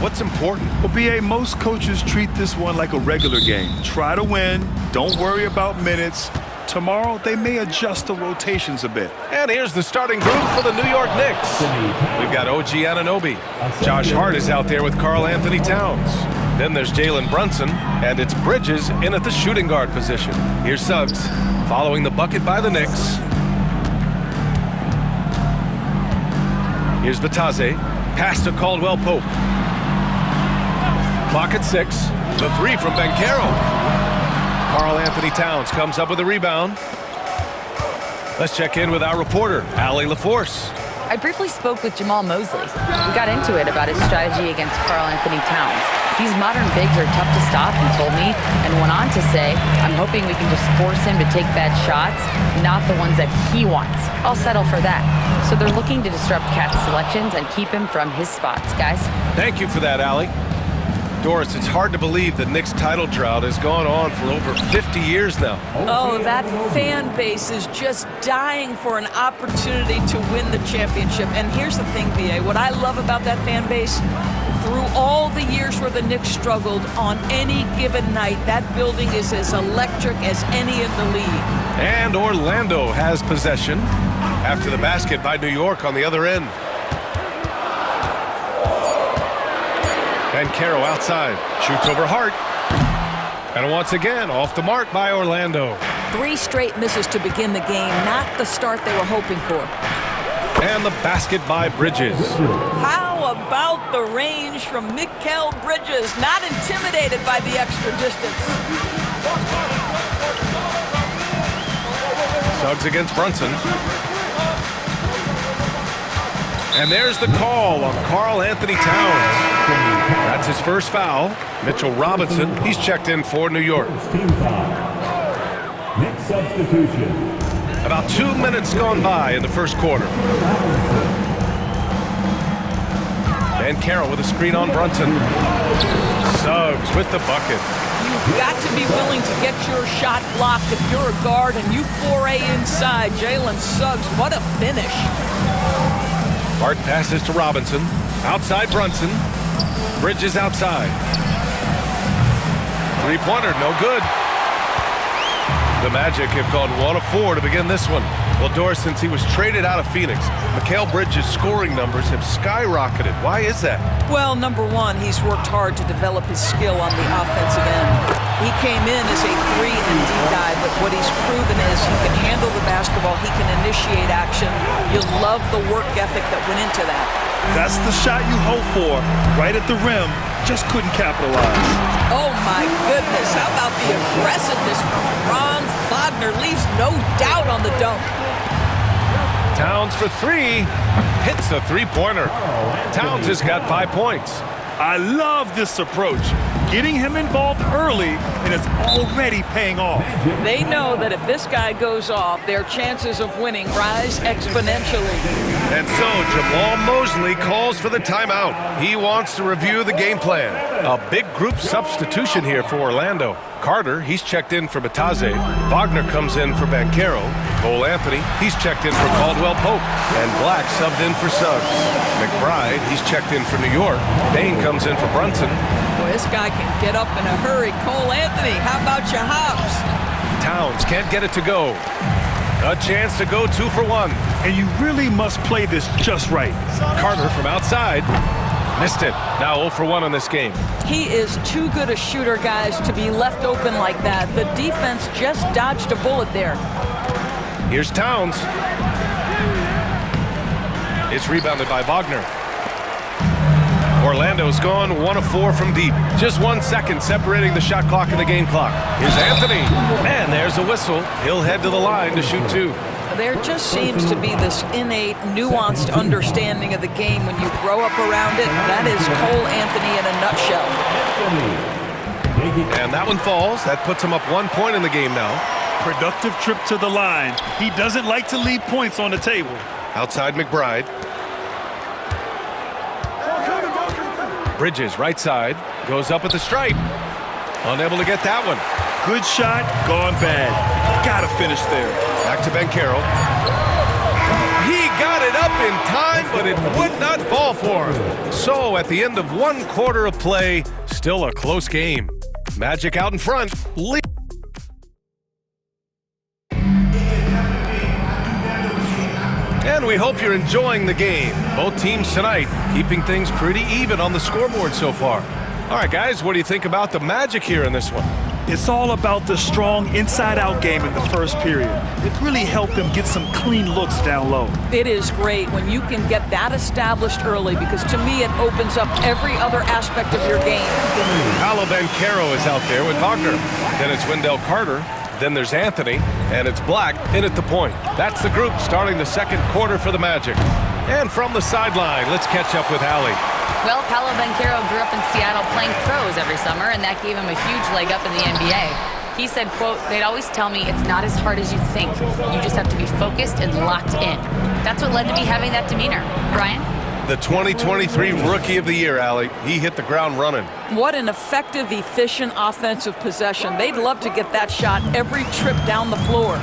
What's important? Well, B.A., most coaches treat this one like a regular game. Try to win. Don't worry about minutes. Tomorrow, they may adjust the rotations a bit. And here's the starting group for the New York Knicks. We've got OG Anunoby. Josh Hart is out there with Karl Anthony Towns. Then there's Jalen Brunson, and it's Bridges in at the shooting guard position. Here's Suggs, following the bucket by the Knicks. Here's Vitesse, pass to Caldwell Pope. Clock at 6, the three from Banchero. Karl Anthony Towns comes up with a rebound. Let's check in with our reporter, Allie LaForce. I briefly spoke with Jamal Mosley. We got into it about his strategy against Karl Anthony Towns. These modern bigs are tough to stop, he told me, and went on to say, I'm hoping we can just force him to take bad shots, not the ones that he wants. I'll settle for that. So they're looking to disrupt Cat's selections and keep him from his spots, guys. Thank you for that, Allie. Doris, it's hard to believe the Knicks title drought has gone on for over 50 years now. Oh, that fan base is just dying for an opportunity to win the championship. And here's the thing, B.A., what I love about that fan base, through all the years where the Knicks struggled, on any given night, that building is as electric as any in the league. And Orlando has possession after the basket by New York on the other end. Banchero outside, shoots over Hart. And once again, off the mark by Orlando. 3 straight misses to begin the game, not the start they were hoping for. And the basket by Bridges. How about the range from Mikal Bridges? Not intimidated by the extra distance. Suggs against Brunson. And there's the call on Karl Anthony Towns. That's his first foul. Mitchell Robinson, he's checked in for New York. Next substitution. About 2 minutes gone by in the first quarter. Banchero with a screen on Brunson. Suggs with the bucket. You've got to be willing to get your shot blocked if you're a guard and you foray inside. Jalen Suggs, what a finish. Hart passes to Robinson. Outside Brunson. Bridges outside. Three-pointer, no good. The Magic have gone 1 of 4 to begin this one. Well, Doris, since he was traded out of Phoenix, Mikal Bridges' scoring numbers have skyrocketed. Why is that? Well, number one, he's worked hard to develop his skill on the offensive end. He came in as a 3-and-D guy, but what he's proven is he can handle the basketball, he can initiate action. You love the work ethic that went into that. That's the shot you hope for, right at the rim. Just couldn't capitalize. Oh, my goodness. How about the aggressiveness from Franz Wagner? Leaves no doubt on the dunk. Towns for 3. Hits a three-pointer. Towns has got 5 points. I love this approach. Getting him involved early, and it's already paying off. They know that if this guy goes off, their chances of winning rise exponentially. And so Jamal Mosley calls for the timeout. He wants to review the game plan. A big group substitution here for Orlando. Carter, he's checked in for Batase. Wagner comes in for Banchero. Cole Anthony, he's checked in for Caldwell Pope. And Black subbed in for Suggs. McBride, he's checked in for New York. Bain comes in for Brunson. Boy, this guy can get up in a hurry. Cole Anthony, how about your hops? Towns can't get it to go. A chance to go 2 for 1. And you really must play this just right. Carter from outside. Missed it. Now 0 for 1 on this game. He is too good a shooter, guys, to be left open like that. The defense just dodged a bullet there. Here's Towns. It's rebounded by Wagner. Orlando's gone 1 of 4 from deep. Just 1 second separating the shot clock and the game clock. Here's Anthony. And there's a whistle. He'll head to the line to shoot 2. There just seems to be this innate, nuanced understanding of the game when you grow up around it. That is Cole Anthony in a nutshell. And that one falls. That puts him up 1 point in the game now. Productive trip to the line. He doesn't like to leave points on the table. Outside McBride. Bridges, right side, goes up at the stripe. Unable to get that one. Good shot, gone bad. Gotta finish there. Back to Banchero. He got it up in time, but it would not fall for him. So at the end of 1 quarter of play, still a close game. Magic out in front. And we hope you're enjoying the game. Both teams tonight keeping things pretty even on the scoreboard so far. All right, guys, what do you think about the Magic here in this one? It's all about the strong inside-out game in the first period. It really helped them get some clean looks down low. It is great when you can get that established early because to me it opens up every other aspect of your game. Paolo Banchero is out there with Wagner. Then it's Wendell Carter. Then there's Anthony, and it's Black in at the point. That's the group starting the second quarter for the Magic. And from the sideline, let's catch up with Allie. Well, Paolo Banchero grew up in Seattle playing pros every summer, and that gave him a huge leg up in the NBA. He said, quote, "They'd always tell me it's not as hard as you think. You just have to be focused and locked in." That's what led to me having that demeanor. Brian? The 2023 Rookie of the Year, Allie. He hit the ground running. What an effective, efficient offensive possession. They'd love to get that shot every trip down the floor.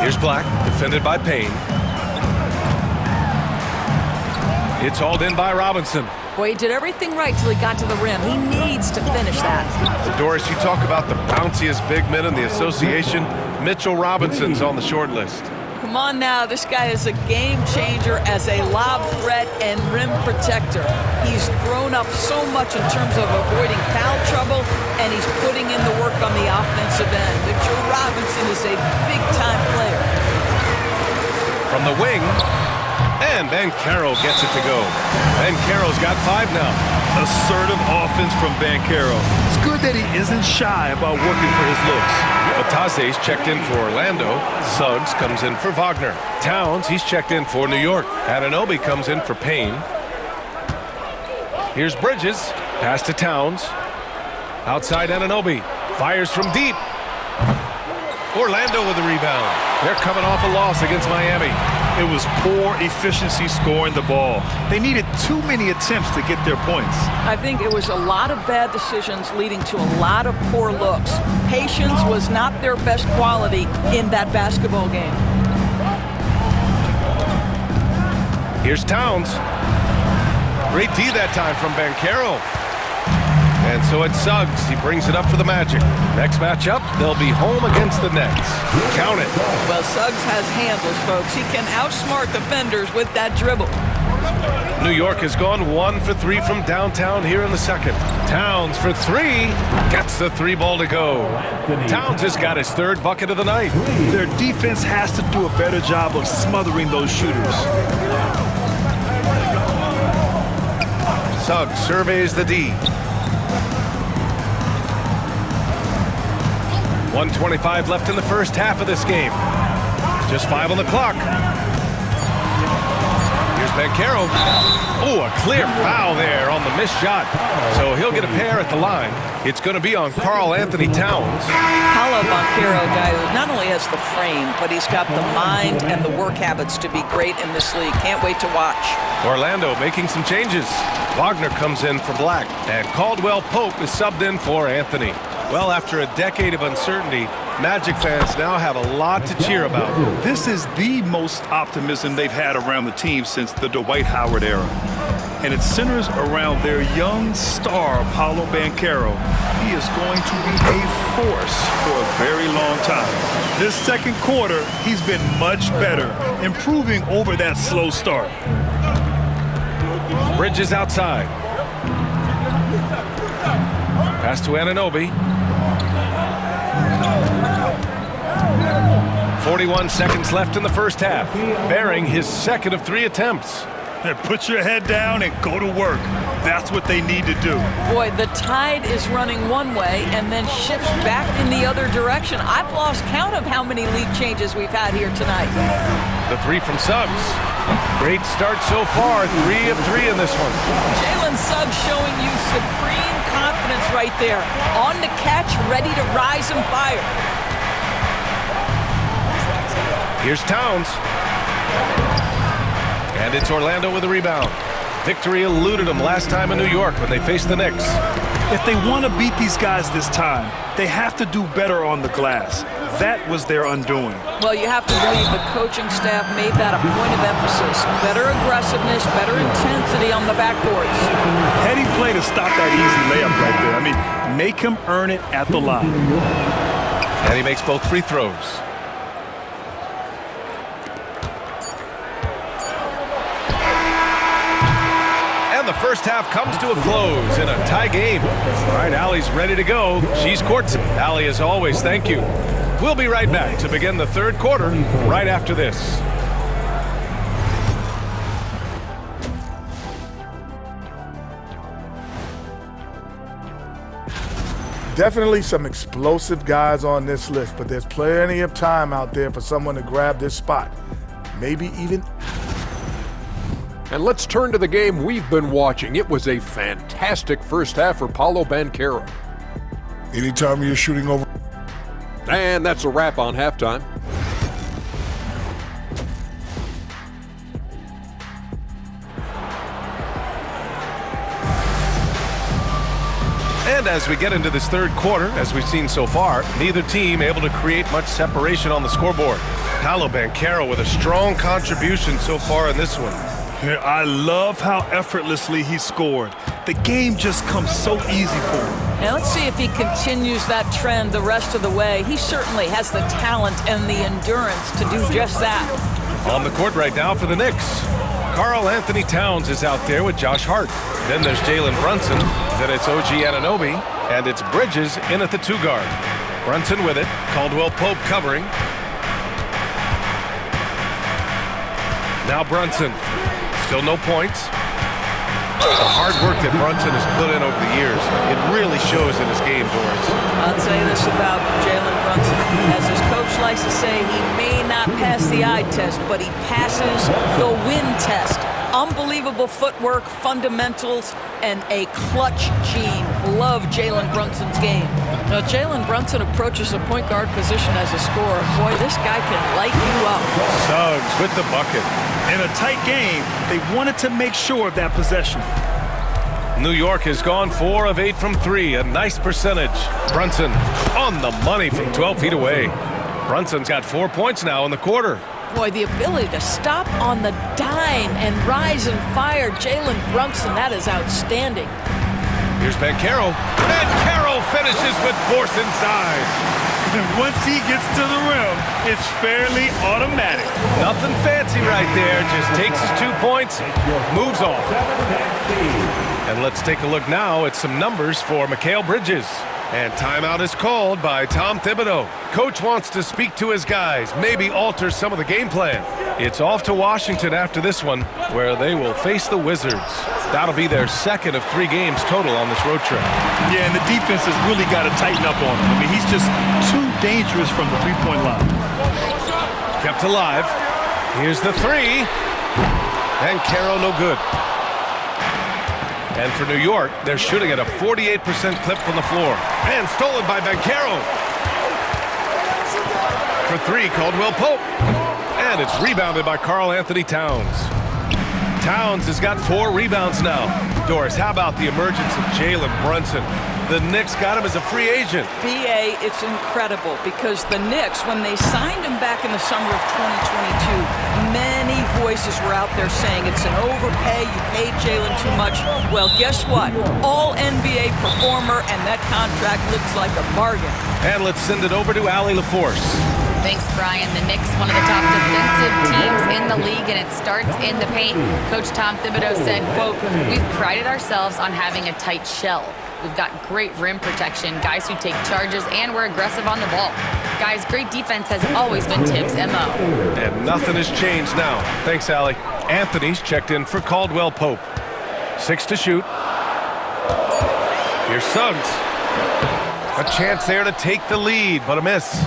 Here's Black, defended by Payne. It's hauled in by Robinson. Boy, he did everything right till he got to the rim. He needs to finish that. Doris, you talk about the bounciest big men in the association. Mitchell Robinson's on the short list. Come on now, this guy is a game changer as a lob threat and rim protector. He's grown up so much in terms of avoiding foul trouble, and he's putting in the work on the offensive end. Mitchell Robinson is a big-time player. From the wing, and Banchero gets it to go. Banchero's got 5 now. Assertive offense from Banchero. It's good that he isn't shy about working for his looks. Batase's checked in for Orlando. Suggs comes in for Wagner. Towns, he's checked in for New York. Anunoby comes in for Payne. Here's Bridges. Pass to Towns. Outside Anunoby. Fires from deep. Orlando with the rebound. They're coming off a loss against Miami. It was poor efficiency scoring the ball. They needed too many attempts to get their points. I think it was a lot of bad decisions leading to a lot of poor looks. Patience was not their best quality in that basketball game. Here's Towns. Great D that time from Banchero. And so it's Suggs. He brings it up for the Magic. Next matchup, they'll be home against the Nets. Count it. Well, Suggs has handles, folks. He can outsmart defenders with that dribble. New York has gone 1 for 3 from downtown here in the second. Towns for 3. Gets the 3 ball to go. Towns has got his 3rd bucket of the night. Their defense has to do a better job of smothering those shooters. Suggs surveys the D. 1:25 left in the first half of this game. Just 5 on the clock. Here's Banchero. Oh, a clear foul there on the missed shot. So he'll get a pair at the line. It's going to be on Karl Anthony Towns. Paolo Banchero, guy who not only has the frame, but he's got the mind and the work habits to be great in this league. Can't wait to watch. Orlando making some changes. Wagner comes in for Black, and Caldwell Pope is subbed in for Anthony. Well, after a decade of uncertainty, Magic fans now have a lot to cheer about. This is the most optimism they've had around the team since the Dwight Howard era. And it centers around their young star, Paolo Banchero. He is going to be a force for a very long time. This second quarter, he's been much better, improving over that slow start. Bridges outside. Pass to Anunoby. 41 seconds left in the first half. Bearing his 2nd of 3 attempts. And put your head down and go to work. That's what they need to do. Boy, the tide is running one way and then shifts back in the other direction. I've lost count of how many lead changes we've had here tonight. The 3 from Suggs. Great start so far. 3 of 3 in this one. Jalen Suggs showing you supreme confidence right there. On the catch, ready to rise and fire. Here's Towns. And it's Orlando with a rebound. Victory eluded them last time in New York when they faced the Knicks. If they want to beat these guys this time, they have to do better on the glass. that was their undoing. Well, you have to believe the coaching staff made that a point of emphasis. Better aggressiveness, better intensity on the backboards. Heady play to stop that easy layup right there. I mean, make him earn it at the line. And he makes both free throws. The first half comes to a close in a tie game. All right, Allie's ready to go. She's courtside. Allie, as always, thank you. We'll be right back to begin the third quarter right after this. Definitely some explosive guys on this list, but there's plenty of time out there for someone to grab this spot. Maybe even... And let's turn to the game we've been watching. It was a fantastic first half for Paolo Banchero. Anytime you're shooting over... And that's a wrap on halftime. And as we get into this third quarter, as we've seen so far, neither team able to create much separation on the scoreboard. Paolo Banchero with a strong contribution so far in this one. I love how effortlessly he scored. The game just comes so easy for him. Now let's see if he continues that trend the rest of the way. He certainly has the talent and the endurance to do just that. On the court right now for the Knicks, Karl Anthony Towns is out there with Josh Hart. Then there's Jalen Brunson. Then it's OG Anunoby. And it's Bridges in at the 2 guard. Brunson with it. Caldwell Pope covering. Now Brunson. Still no points. The hard work that Brunson has put in over the years, it really shows in his game, Doris. I'll say this about Jalen Brunson. As his coach likes to say, he may not pass the eye test, but he passes the win test. Unbelievable footwork, fundamentals, and a clutch gene. Love Jalen Brunson's game. Now, Jalen Brunson approaches the point guard position as a scorer. Boy, this guy can light you up. Suggs with the bucket. In a tight game, they wanted to make sure of that possession. New York has gone 4 of 8 from 3, a nice percentage. Brunson on the money from 12 feet away. Brunson's got 4 points now in the quarter. Boy, the ability to stop on the dime and rise and fire Jalen Brunson, that is outstanding. Here's Banchero. Banchero finishes with force inside. And once he gets to the rim, it's fairly automatic. Nothing fancy right there. Just takes his 2 points, moves on. And let's take a look now at some numbers for Mikal Bridges. And timeout is called by Tom Thibodeau. Coach wants to speak to his guys, maybe alter some of the game plan. It's off to Washington after this one, where they will face the Wizards. That'll be their second of 3 games total on this road trip. Yeah, and the defense has really got to tighten up on him. I mean, he's just too dangerous from the three-point line. Kept alive. Here's the 3. And Caro no good. And for New York, they're shooting at a 48% clip from the floor. And stolen by Banchero. For 3, Caldwell Pope. And it's rebounded by Karl Anthony Towns. Towns has got 4 rebounds now. Doris, how about the emergence of Jalen Brunson? The Knicks got him as a free agent. B.A., it's incredible because the Knicks, when they signed him back in the summer of 2022, many voices were out there saying it's an overpay, you paid Jalen too much. Well, guess what? All-NBA performer, and that contract looks like a bargain. And let's send it over to Allie LaForce. Thanks, Brian. The Knicks, one of the top defensive teams in the league, and it starts in the paint. Coach Tom Thibodeau said, quote, "We've prided ourselves on having a tight shell. We've got great rim protection, guys who take charges, and we're aggressive on the ball. Guys, great defense has always been Thibs' MO." And nothing has changed now. Thanks, Allie. Anthony's checked in for Caldwell Pope. 6 to shoot. Here's Suggs. A chance there to take the lead, but a miss.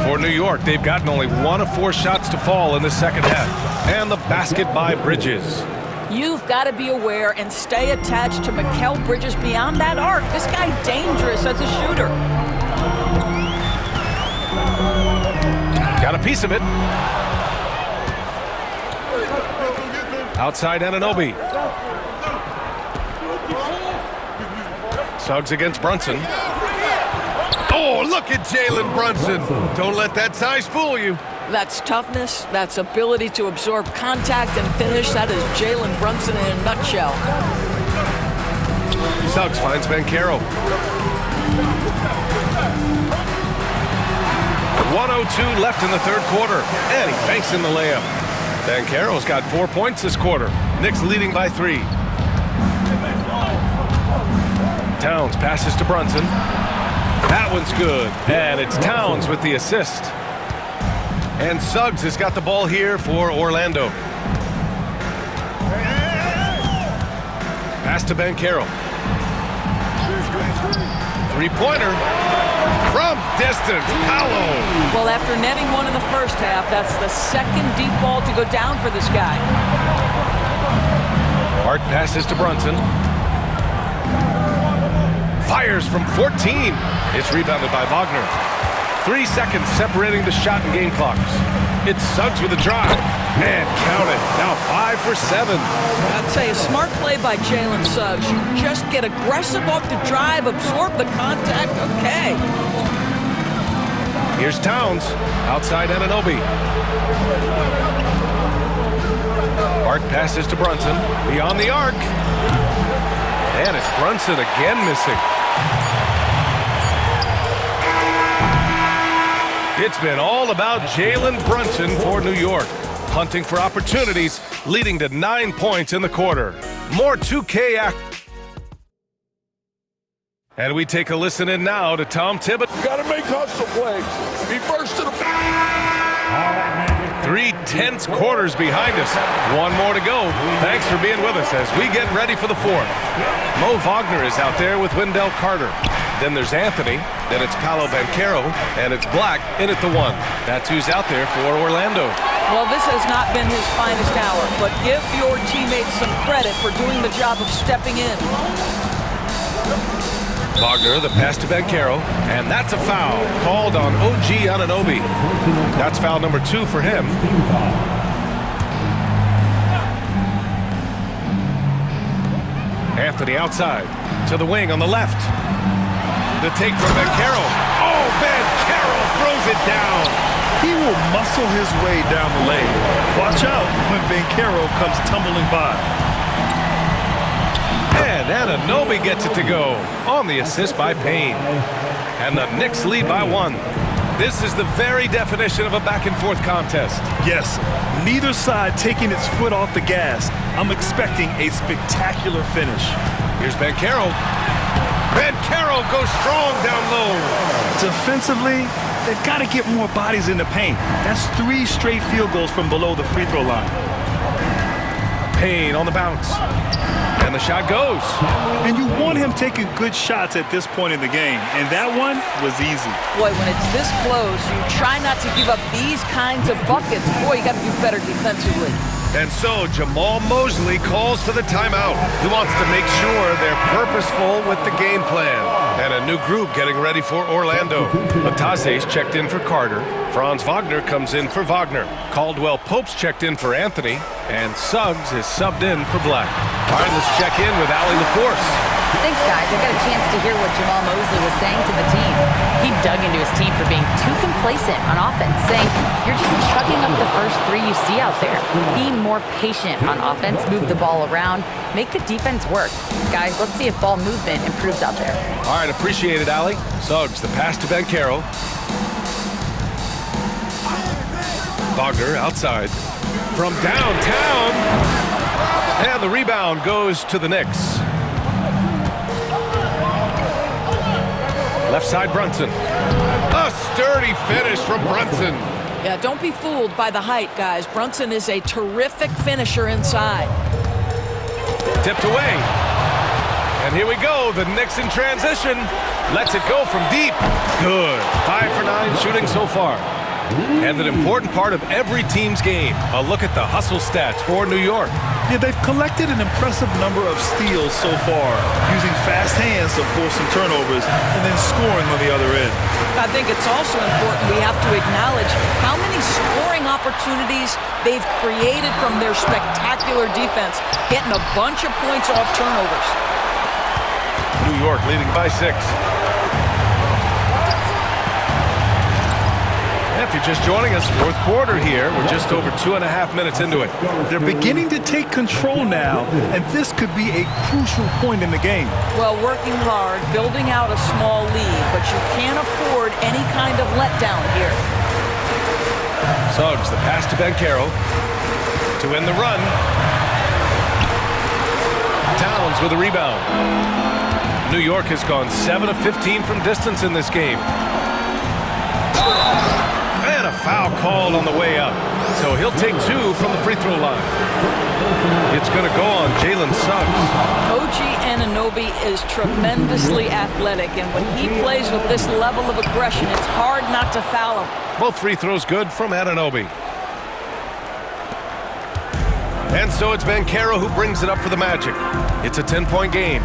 For New York, they've gotten only 1 of 4 shots to fall in the second half. And the basket by Bridges. You've got to be aware and stay attached to Mikal Bridges beyond that arc. This guy dangerous as a shooter. Got a piece of it. Outside Anunoby. Suggs against Brunson. Oh, look at Jalen Brunson. Don't let that size fool you. That's toughness. That's ability to absorb contact and finish. That is Jalen Brunson in a nutshell. Suggs finds Banchero. 1:02 left in the third quarter, and he banks in the layup. Banchero's got 4 points this quarter. Knicks leading by 3. Towns passes to Brunson. That one's good, and it's Towns with the assist. And Suggs has got the ball here for Orlando. Pass to Banchero. Three-pointer from distance. Paolo. Well, after netting one in the first half, that's the second deep ball to go down for this guy. Hart passes to Brunson. Fires from 14. It's rebounded by Wagner. 3 seconds separating the shot and game clocks. It's Suggs with a drive. And count it. Now 5 for 7. I'll tell you, smart play by Jalen Suggs. You just get aggressive off the drive, absorb the contact. Okay. Here's Towns. Outside Anunoby. Hart passes to Brunson. Beyond the arc. And it's Brunson again missing. It's been all about Jalen Brunson for New York. Hunting for opportunities, leading to 9 points in the quarter. More 2K act. And we take a listen in now to Tom Thibodeau. Got to make hustle plays. Be first to the... 3 tense quarters behind us. 1 more to go. Thanks for being with us as we get ready for the 4th. Mo Wagner is out there with Wendell Carter. Then there's Anthony. Then it's Paolo Banchero. And it's Black in at the 1. That's who's out there for Orlando. Well, this has not been his finest hour, but give your teammates some credit for doing the job of stepping in. Wagner, the pass to Banchero, and that's a foul called on OG Anunoby. That's foul number 2 for him. Anthony outside to the wing on the left. The take from Banchero. Oh, Banchero throws it down. He will muscle his way down the lane. Watch out when Banchero comes tumbling by. And Anunoby gets it to go on the assist by Payne. And the Knicks lead by 1. This is the very definition of a back-and-forth contest. Yes, neither side taking its foot off the gas. I'm expecting a spectacular finish. Here's Banchero. Banchero goes strong down low. Defensively, they've got to get more bodies in the paint. That's 3 straight field goals from below the free throw line. Payne on the bounce. And the shot goes. And you want him taking good shots at this point in the game. And that one was easy. Boy, when it's this close, you try not to give up these kinds of buckets. Boy, you got to do better defensively. And so Jamal Mosley calls for the timeout. He wants to make sure they're purposeful with the game plan. And a new group getting ready for Orlando. Ataze's checked in for Carter. Franz Wagner comes in for Wagner. Caldwell Pope's checked in for Anthony. And Suggs is subbed in for Black. All right, let's check in with Allie LaForce. Thanks, guys. I got a chance to hear what Jamal Mosley was saying to the team. He dug into his team for being too complacent on offense, saying, you're just chugging up the first 3 you see out there. Be more patient on offense, move the ball around, make the defense work. Guys, let's see if ball movement improves out there. All right, appreciate it, Allie. Suggs, the pass to Banchero. Wagner outside. From downtown. And the rebound goes to the Knicks. Left side, Brunson. A sturdy finish from Brunson. Yeah, don't be fooled by the height, guys. Brunson is a terrific finisher inside. Tipped away. And here we go. The Knicks in transition. Lets it go from deep. Good. 5 for 9 shooting so far. And an important part of every team's game. A look at the hustle stats for New York. Yeah, they've collected an impressive number of steals so far, using fast hands to force some turnovers and then scoring on the other end. I think it's also important we have to acknowledge how many scoring opportunities they've created from their spectacular defense, getting a bunch of points off turnovers. New York leading by 6. If you're just joining us, fourth quarter here. We're just over 2.5 minutes into it. They're beginning to take control now, and this could be a crucial point in the game. Well, working hard, building out a small lead, but you can't afford any kind of letdown here. Suggs, the pass to Banchero to win the run. Towns with a rebound. New York has gone 7 of 15 from distance in this game. And a foul called on the way up. So he'll take 2 from the free throw line. It's going to go on Jalen Suggs. OG Anunoby is tremendously athletic, and when he plays with this level of aggression, it's hard not to foul him. Both free throws good from Anunoby. And so it's Banchero who brings it up for the Magic. It's a 10-point game.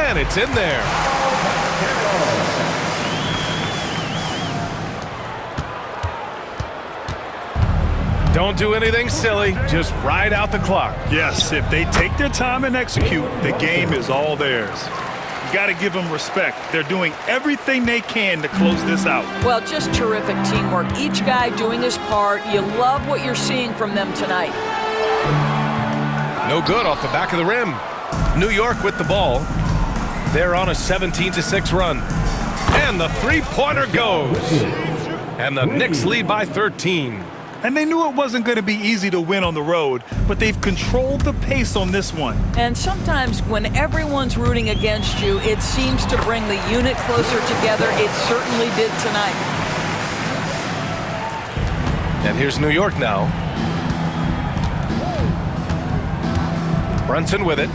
And it's in there. Don't do anything silly. Just ride out the clock. Yes, if they take their time and execute, the game is all theirs. You got to give them respect. They're doing everything they can to close this out. Well, just terrific teamwork. Each guy doing his part. You love what you're seeing from them tonight. No good off the back of the rim. New York with the ball. They're on a 17-6 run. And the three-pointer goes. And the Knicks lead by 13. And they knew it wasn't going to be easy to win on the road, but they've controlled the pace on this one. And sometimes when everyone's rooting against you, it seems to bring the unit closer together. It certainly did tonight. And here's New York now. Brunson with it.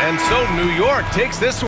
And so New York takes this one.